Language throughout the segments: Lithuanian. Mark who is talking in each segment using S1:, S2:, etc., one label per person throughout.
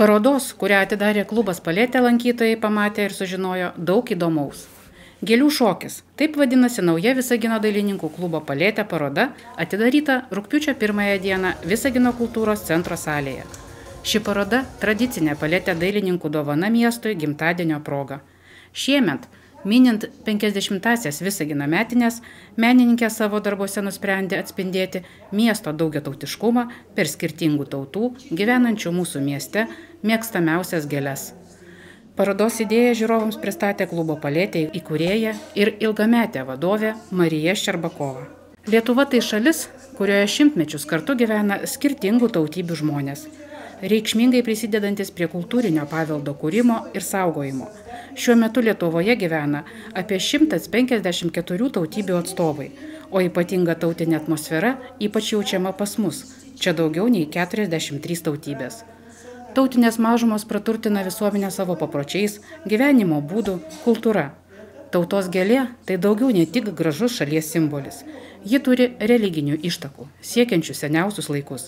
S1: Parodos, kurią atidarė klubas Paletė, lankytojai pamatė ir sužinojo daug įdomaus. Gėlių šokis. Taip vadinasi nauja Visagino dailininkų klubo Paletė paroda, atidaryta rugpjūčio 1 dieną Visagino kultūros centro salėje. Ši paroda – tradicinė Paletė dailininkų dovana miestui gimtadienio proga. Šiemet, minint 50-asias Visagino metinės, menininkė savo darbuose nusprendė atspindėti miesto daugiatautiškumą per skirtingų tautų, gyvenančių mūsų mieste, mėgstamiausias gėles. Parodos idėją žiūrovams pristatė klubo Paletė įkūrėja ir ilgametė vadovė Marija Ščerbakova. Lietuva tai šalis, kurioje šimtmečius kartu gyvena skirtingų tautybių žmonės, reikšmingai prisidedantis prie kultūrinio paveldo kūrimo ir saugojimo. Šiuo metu Lietuvoje gyvena apie 154 tautybių atstovai, o ypatinga tautinė atmosfera ypač jaučiama pas mus, čia daugiau nei 43 tautybės. Tautinės mažumos praturtina visuomenę savo papročiais, gyvenimo būdų, kultūra. Tautos gėlė tai daugiau ne tik gražus šalies simbolis. Ji turi religinių ištakų, siekiančių seniausius laikus.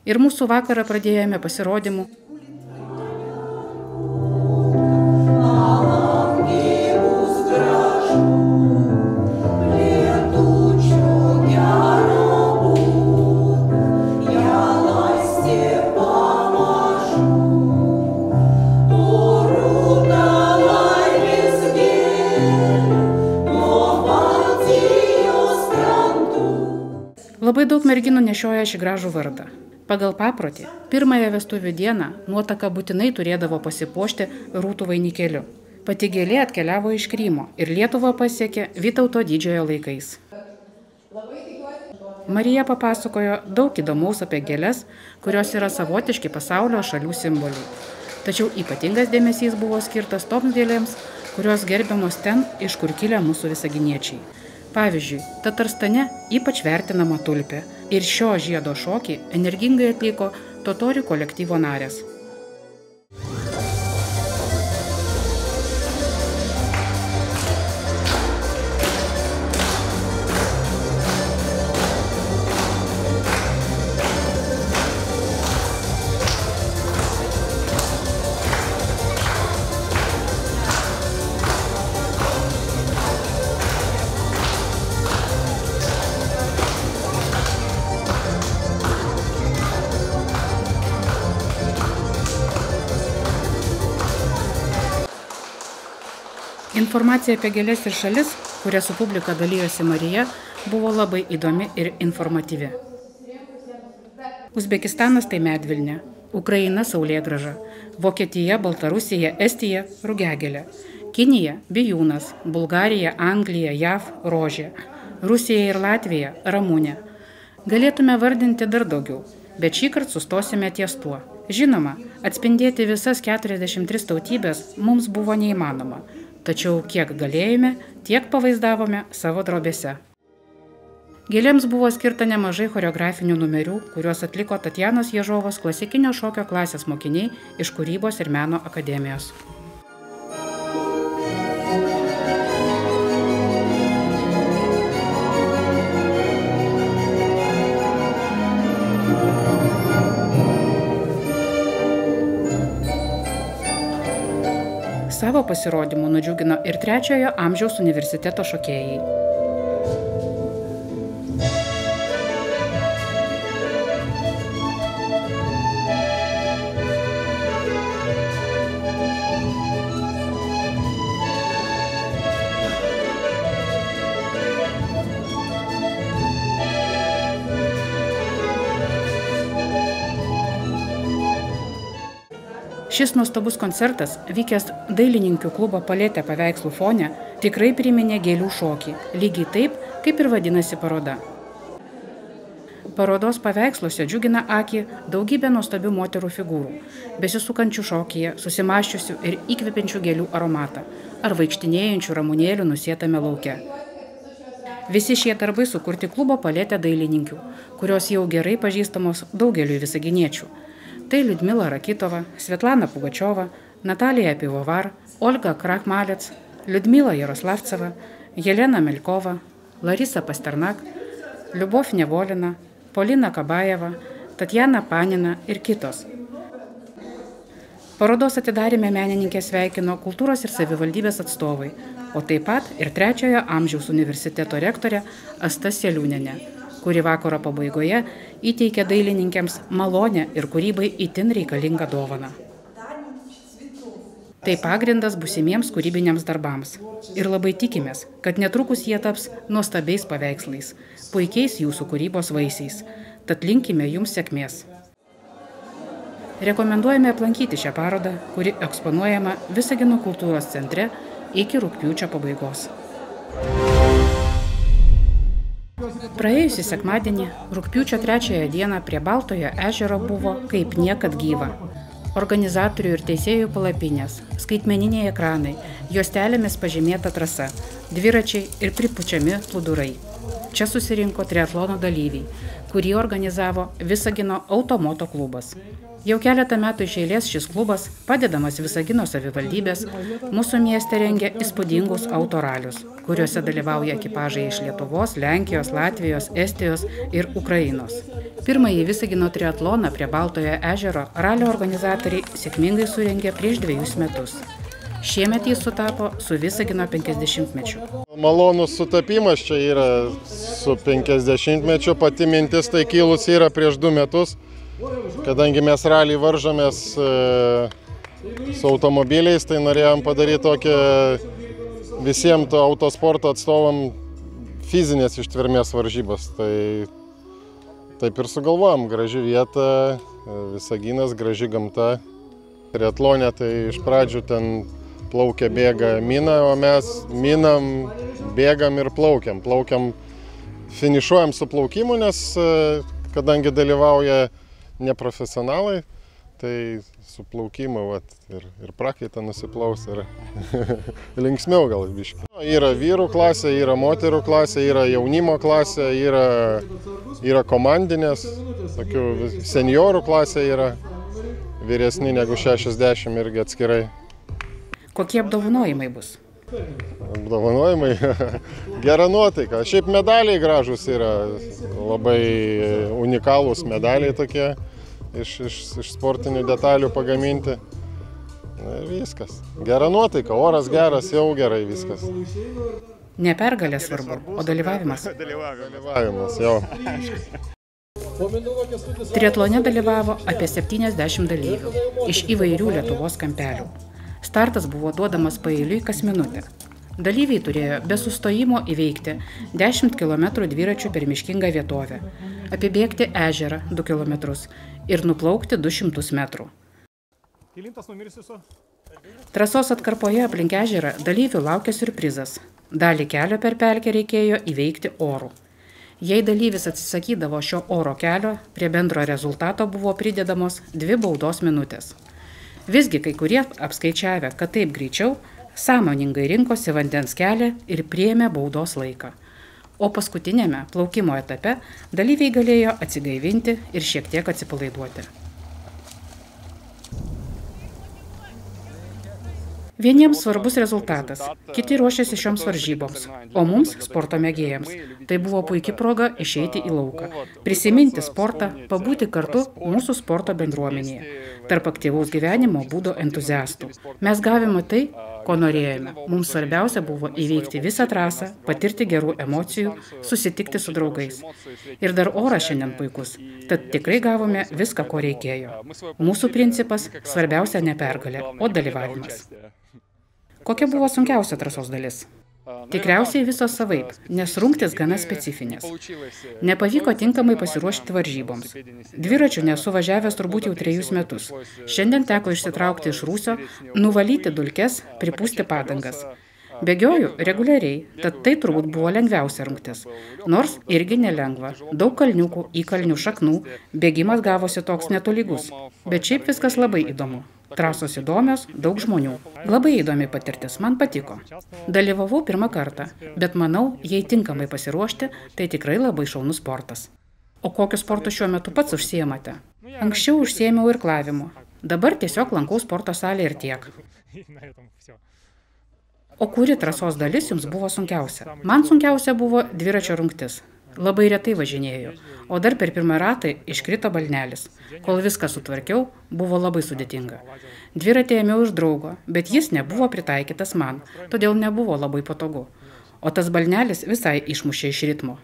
S1: Ir mūsų vakarą pradėjome pasirodymu Labai daug merginų nešioja šį gražų vardą. Pagal paprotį, pirmąją vestuvių dieną nuotaka būtinai turėdavo pasipuošti rūtų vainikėliu. Pati gėlė atkeliavo iš Krymo ir Lietuvą pasiekė Vytauto didžiojo laikais. Marija papasakojo daug įdomaus apie gėles, kurios yra savotiški pasaulio šalių simboliai. Tačiau ypatingas dėmesys buvo skirtas toms gėlėms, kurios gerbiamos ten, iš kur kilę mūsų visaginiečiai. Pavyzdžiui, Tatarstane ypač vertinama tulpė ir šio žiedo šokį energingai atliko totorių kolektyvo narės. Informacija apie gėles ir šalis, kuria su publika dalyjosi Marija, buvo labai įdomi ir informatyvi. Uzbekistanas tai medvilnė, Ukraina saulėgrąža, Vokietija, Baltarusija, Estija rugiagėlė, Kinija bijūnas, Bulgarija, Anglija, JAV rožė, Rusija ir Latvija ramunė. Galėtume vardinti dar daugiau, bet šįkart sustosime ties tuo. Žinoma, atspindėti visas 43 tautybės mums buvo neįmanoma. Tačiau kiek galėjome, tiek pavaizdavome savo drobėse. Gėlėms buvo skirta nemažai choreografinių numerių, kuriuos atliko Tatjanos Ježovos klasikinio šokio klasės mokiniai iš Kūrybos ir meno akademijos. Savo pasirodymu nudžiugino ir 3-ojo amžiaus universiteto šokėjai. Šis nuostabus koncertas, vykęs dailininkių klubo Paletė paveikslų fone, tikrai priminė gėlių šokį, lygiai taip, kaip ir vadinasi paroda. Parodos paveiksluose džiugina akį daugybė nuostabių moterų figūrų, besisukančių šokyje, susimąsčiusių ir įkvepiančių gėlių aromatą, ar vaikštinėjančių ramunėlių nusėtame lauke. Visi šie darbai sukurti klubo Paletė dailininkių, kurios jau gerai pažįstamos daugeliui visaginiečių. Tai Liudmila Rakitova, Svetlana Pugačiova, Natalija Pivovar, Olga Krachmalec, Liudmila Jaroslavceva, Jelena Melkova, Larisa Pasternak, Liubov Nevolina, Polina Kabajeva, Tatjana Panina ir kitos. Parodos atidarime menininkė sveikino kultūros ir savivaldybės atstovai, o taip pat ir 3-ojo amžiaus universiteto rektorė Asta Seliūnienė, kuri vakaro pabaigoje įteikė dailininkėms malonę ir kūrybai itin reikalingą dovaną. Tai pagrindas būsimiems kūrybiniams darbams. Ir labai tikimės, kad netrukus jie taps nuostabiais paveikslais, puikiais jūsų kūrybos vaisiais. Tad linkime jums sėkmės. Rekomenduojame aplankyti šią parodą, kuri eksponuojama Visagino kultūros centre iki rugpjūčio pabaigos. Praėjusį sekmadienį, rugpjūčio 3 dieną prie Baltojo ežero buvo kaip niekad gyva. Organizatorių ir teisėjų palapinės, skaitmeniniai ekranai, juostelėmis pažymėta trasa, dviračiai ir pripučiami plūdurai. Čia susirinko triatlono dalyviai, kurį organizavo Visagino automoto klubas. Jau keletą metų iš eilės šis klubas, padedamas Visagino savivaldybės, mūsų mieste rengia įspūdingus autoralius, kuriuose dalyvauja ekipažai iš Lietuvos, Lenkijos, Latvijos, Estijos ir Ukrainos. Pirmąjį Visagino triatloną prie Baltojo ežero ralio organizatoriai sėkmingai surengė prieš 2 metus. Šiemet jis sutapo su Visagino 50-mečiu.
S2: Malonus sutapimas čia yra su 50-mečiu, pati mintis tai kilus yra prieš 2 metus, kadangi mes ralį varžomės su automobiliais, tai norėjom padaryti tokią visiems autosporto atstovam fizinės ištvermės varžybas. Tai taip ir sugalvojom, graži vieta, Visaginas, graži gamta. Triatlone tai iš pradžių ten plaukia, bėga, mina, o mes minam, bėgam ir plaukiam. Plaukiam, finišuojam su plaukimu, nes kadangi dalyvauja neprofesionalai, tai su plaukimu ir prakaitą nusiplaus ir linksmiau gal biškį. Yra vyrų klasė, yra moterų klasė, yra jaunimo klasė, yra komandinės, tokių seniorų klasė yra, vyresni negu 60 irgi atskirai.
S1: Kokie apdovanojimai bus?
S2: Apdovanojimai, gera nuotaika. Šiaip medaliai gražus yra, labai unikalūs medaliai tokie, iš sportinių detalių pagaminti. Ir viskas. Gera nuotaika, oras geras, jau gerai viskas.
S1: Ne pergalė svarbu, o dalyvavimas.
S2: Dalyvavimas, jau.
S1: Triatlone dalyvavo apie 70 dalyvių iš įvairių Lietuvos kampelių. Startas buvo duodamas paeiliui kas minutę. Dalyviai turėjo be sustojimo įveikti 10 km dviračių per miškingą vietovę, apibėgti ežerą 2 km ir nuplaukti 200 metrų. Trasos atkarpoje aplink ežerą dalyvių laukia siurprizas. Dalį kelio per pelkę reikėjo įveikti oru. Jei dalyvis atsisakydavo šio oro kelio, prie bendro rezultato buvo pridedamos 2 baudos minutės. Visgi kai kurie apskaičiavę, kad taip greičiau, sąmoningai rinkosi vandens kelią ir priėmė baudos laiką. O paskutinėme plaukimo etape dalyviai galėjo atsigaivinti ir šiek tiek atsipalaiduoti. Vieniems svarbus rezultatas, kiti ruošiasi šioms varžyboms, o mums, sporto mėgėjams, tai buvo puikia proga išeiti į lauką, prisiminti sportą, pabūti kartu mūsų sporto bendruomenėje, tarp aktyvaus gyvenimo būdo entuziastų. Mes gavome tai, ko norėjome. Mums svarbiausia buvo įveikti visą trasą, patirti gerų emocijų, susitikti su draugais. Ir dar oras šiandien puikus, tad tikrai gavome viską, ko reikėjo. Mūsų principas – svarbiausia ne pergalė, o dalyvavimas. Kokia buvo sunkiausia trasos dalis? Tikriausiai visos savaip, nes rungtys gana specifinės. Nepavyko tinkamai pasiruošti varžyboms. Dviračių nesu važiavęs turbūt jau 3 metus. Šiandien teko išsitraukti iš rūsio, nuvalyti dulkes, pripūsti padangas. Bėgioju reguliariai, tad tai turbūt buvo lengviausia rungtis. Nors irgi nelengva. Daug kalniukų, įkalnių šaknų, bėgimas gavosi toks netolygus. Bet šiaip viskas labai įdomu. Trasos įdomios, daug žmonių. Labai įdomi patirtis, man patiko. Dalyvavau 1 kartą, bet manau, jei tinkamai pasiruošti, tai tikrai labai šaunus sportas. O kokiu sportu šiuo metu pats užsiemate? Anksčiau užsiėmiau irklavimu. Dabar tiesiog lankau sporto salę ir tiek. O kuri trasos dalis jums buvo sunkiausia? Man sunkiausia buvo dviračio rungtis. Labai retai važinėjau, o dar per pirmą ratą iškrito balnelis. Kol viską sutvarkiau, buvo labai sudėtinga. Dviratį ėmiau iš draugo, bet jis nebuvo pritaikytas man, todėl nebuvo labai patogu. O tas balnelis visai išmušė iš ritmo.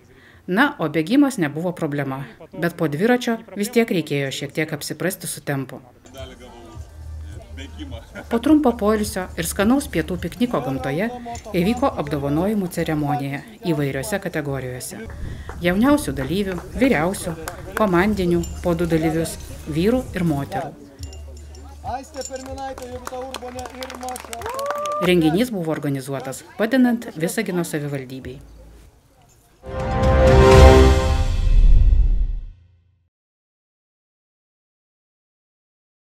S1: Na, o bėgimas nebuvo problema, bet po dviračio vis tiek reikėjo šiek tiek apsiprasti su tempu. Po trumpo poilsio ir skanaus pietų pikniko gamtoje įvyko apdovanojimų ceremonija įvairiose kategorijose. Jauniausių dalyvių, vyriausių, komandinių po 2 dalyvius, vyrų ir moterų. Renginys buvo organizuotas padedant Visagino savivaldybei.